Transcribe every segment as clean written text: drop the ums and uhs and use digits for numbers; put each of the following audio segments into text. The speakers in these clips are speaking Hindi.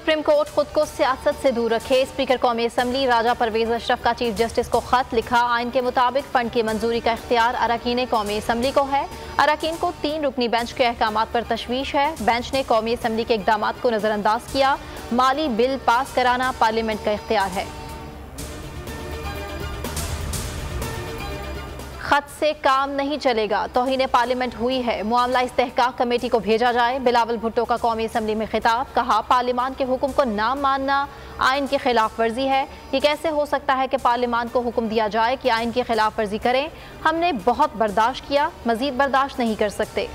सुप्रीम कोर्ट खुद को सियासत से दूर रखे। स्पीकर कौमी असम्बली राजा परवेज अशरफ का चीफ जस्टिस को खत लिखा। आइन के मुताबिक फंड की मंजूरी का इख्तियार अरकान कौमी असम्बली को है। अरकान को 3 रुकनी बेंच के अहकामात पर तशवीश है। बेंच ने कौमी असम्बली के इकदामात को नजरअंदाज किया। माली बिल पास कराना पार्लियामेंट का इख्तियार है। खत से काम नहीं चलेगा, तौहीन पार्लियामेंट हुई है, मामला इस्तेहकाक कमेटी को भेजा जाए। बिलावल भुट्टो का कौमी असम्बली में खिताब, कहा पार्लियामान के हुक्म को ना मानना आइन की खिलाफ वर्जी है। ये कैसे हो सकता है कि पार्लियामान को हुक्म दिया जाए कि आइन की खिलाफ वर्जी करें। हमने बहुत बर्दाश्त किया, मजीद बर्दाश्त नहीं कर सकते।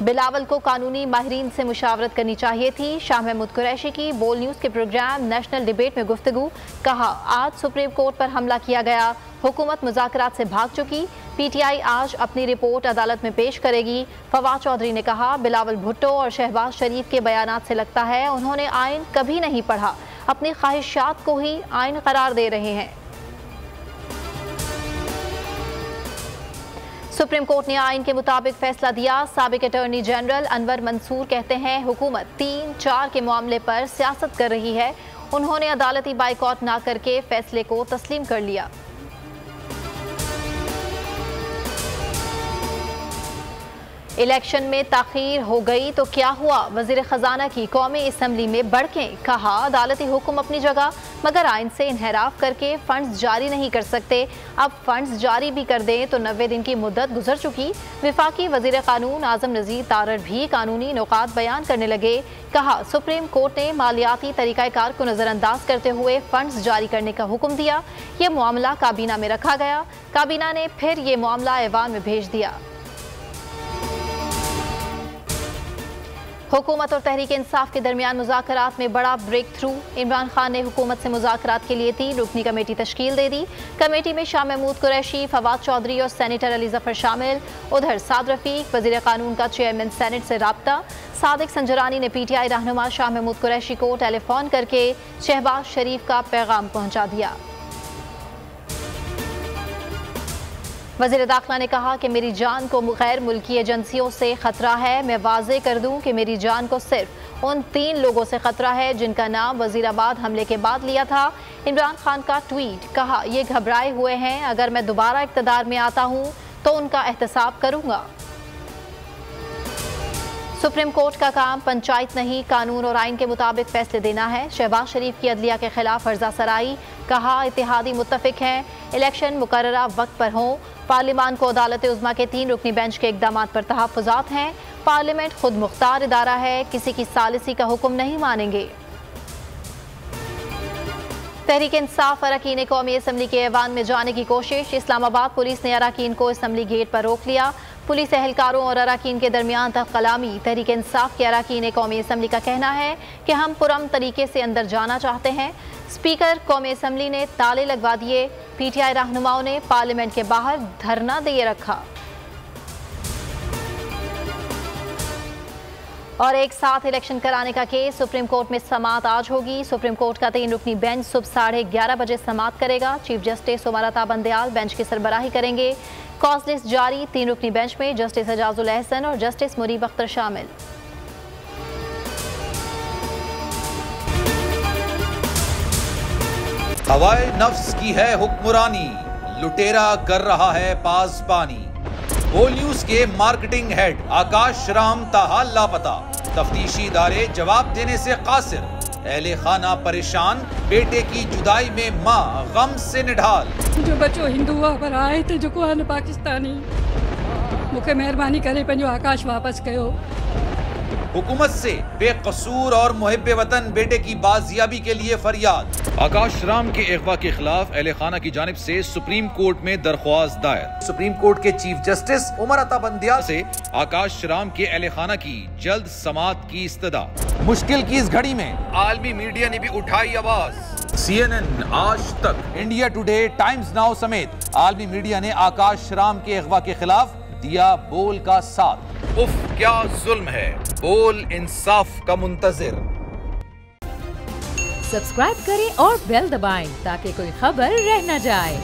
बिलावल को कानूनी माहिरीन से मुशावरत करनी चाहिए थी। शाह महमूद कुरैशी की बोल न्यूज़ के प्रोग्राम नेशनल डिबेट में गुफ्तगू, कहा आज सुप्रीम कोर्ट पर हमला किया गया, हुकूमत मुज़ाकरात से भाग चुकी। PTI आज अपनी रिपोर्ट अदालत में पेश करेगी। फवाद चौधरी ने कहा बिलावल भुट्टो और शहबाज शरीफ के बयानात से लगता है उन्होंने आइन कभी नहीं पढ़ा, अपनी ख्वाहिशात को ही आइन करार दे रहे हैं। सुप्रीम कोर्ट ने आइन के मुताबिक फैसला दिया। साबिक अटॉर्नी जनरल अनवर मंसूर कहते हैं हुकूमत 3-4 के मामले पर सियासत कर रही है। उन्होंने अदालती बाइकॉट ना करके फैसले को तस्लीम कर लिया। इलेक्शन में ताखीर हो गई तो क्या हुआ, वजीर खजाना की कौमी असम्बली में भड़कें, कहा अदालती हुक्म अपनी जगह मगर आइन से इनहराफ करके फंड्स जारी नहीं कर सकते। अब फंड्स जारी भी कर दें तो 90 दिन की मुद्दत गुजर चुकी। विफाकी वजीर कानून आजम नजीर तारड़ भी कानूनी नुकात बयान करने लगे। कहा सुप्रीम कोर्ट ने मालियाती तरीक़ाकार को नज़रअंदाज करते हुए फंड्स जारी करने का हुक्म दिया। ये मामला काबीना में रखा गया, काबीना ने फिर ये मामला ऐवान में भेज दिया। हुकूमत और तहरीक इंसाफ के दरमियान मुज़ाकरात में बड़ा ब्रेक थ्रू। इमरान खान ने हुकूमत से मुज़ाकरात के लिए 3 रुकनी कमेटी तश्कील दे दी। कमेटी में शाह महमूद कुरैशी, फवाद चौधरी और सेनेटर अली जफर शामिल। उधर साद रफीक वज़ीर कानून का चेयरमैन सेनेट से राब्ता। सादिक संजरानी ने PTI रहनुमा शाह महमूद कुरैशी को टेलीफोन करके शहबाज शरीफ का पैगाम पहुँचा दिया। वज़ीर दाखिला ने कहा कि मेरी जान को गैर मुल्की एजेंसियों से खतरा है। मैं वाज़े कर दूं कि मेरी जान को सिर्फ उन 3 लोगों से खतरा है जिनका नाम वज़ीराबाद हमले के बाद लिया था। इमरान खान का ट्वीट, कहा ये घबराए हुए हैं, अगर मैं दोबारा इक़्तिदार में आता हूं तो उनका एहतसाब करूंगा। सुप्रीम कोर्ट का काम पंचायत नहीं, कानून और आइन के मुताबिक फैसले देना है। शहबाज शरीफ की अदलिया के खिलाफ अर्जा सराई, कहा इत्तेहादी मुत्तफिक हैं, इलेक्शन मुकर्ररा वक्त पर हों। पार्लियामान को अदालत उज़्मा के 3 रुकनी बेंच के इक़दामात पर तहफ़्फ़ुज़ात हैं। पार्लियामेंट खुद मुख्तार इदारा है, किसी की सालिसी का हुक्म नहीं मानेंगे। तहरीक इंसाफ अरकान कौमी असम्बली के ऐवान में जाने की कोशिश। इस्लामाबाद पुलिस ने अरकान को असम्बली गेट पर रोक लिया। पुलिस एहलकारों और अरकान के दरमियान तहफ़्फ़ुज़। तहरीक इंसाफ के अरकान कौमी असम्बली का कहना है कि हम पुरअमन तरीके से अंदर जाना चाहते हैं। स्पीकर कौमी असम्बली ने ताले लगवा दिए। PTI रहनुमाओं ने पार्लियामेंट के बाहर धरना दिए रखा। और एक साथ इलेक्शन कराने का केस। सुप्रीम कोर्ट में समाअत आज होगी। सुप्रीम कोर्ट का 3 रुकनी बेंच सुबह 11:30 बजे समाअत करेगा। Chief justice Umar Ata Bandial bench की सरबराही करेंगे। कॉज लिस्ट जारी। 3 रुकनी बेंच में जस्टिस एजाजुल एहसन और जस्टिस मुनीब अख्तर शामिल। हवाए नफ्स की है हुक्मरानी, लुटेरा कर रहा है पासबानी। बोल न्यूज के मार्केटिंग हेड आकाश राम ताहा लापता, तफ्तीशी इदारे जवाब देने से कासिर। अहले खाना परेशान, बेटे की जुदाई में माँ गम से निढाल। जो बच्चो हिंदू पर आए थे जो पाकिस्तानी, मुझे मेहरबानी करे पंहिंजो आकाश वापस कयो। हुकूमत से बेकसूर और मुहिब्बे वतन बेटे की बाजियाबी के लिए फरियाद। आकाश राम के अगवा के खिलाफ अहले खाना की जानिब से सुप्रीम कोर्ट में दरख्वास्त दायर। सुप्रीम कोर्ट के चीफ जस्टिस उमर अता बंदयाल से आकाश राम के अहले खाना की जल्द समाअत की इस्तदा। मुश्किल की इस घड़ी में आलमी मीडिया ने भी उठाई आवाज। CNN, आज तक, इंडिया टुडे, टाइम्स नाउ समेत आलमी मीडिया ने आकाश राम के अगवा के खिलाफ दिया बोल का साथ। उफ क्या जुल्म है, बोल इंसाफ का मुंतजिर। सब्सक्राइब करें और बेल दबाएं ताकि कोई खबर रह न जाए।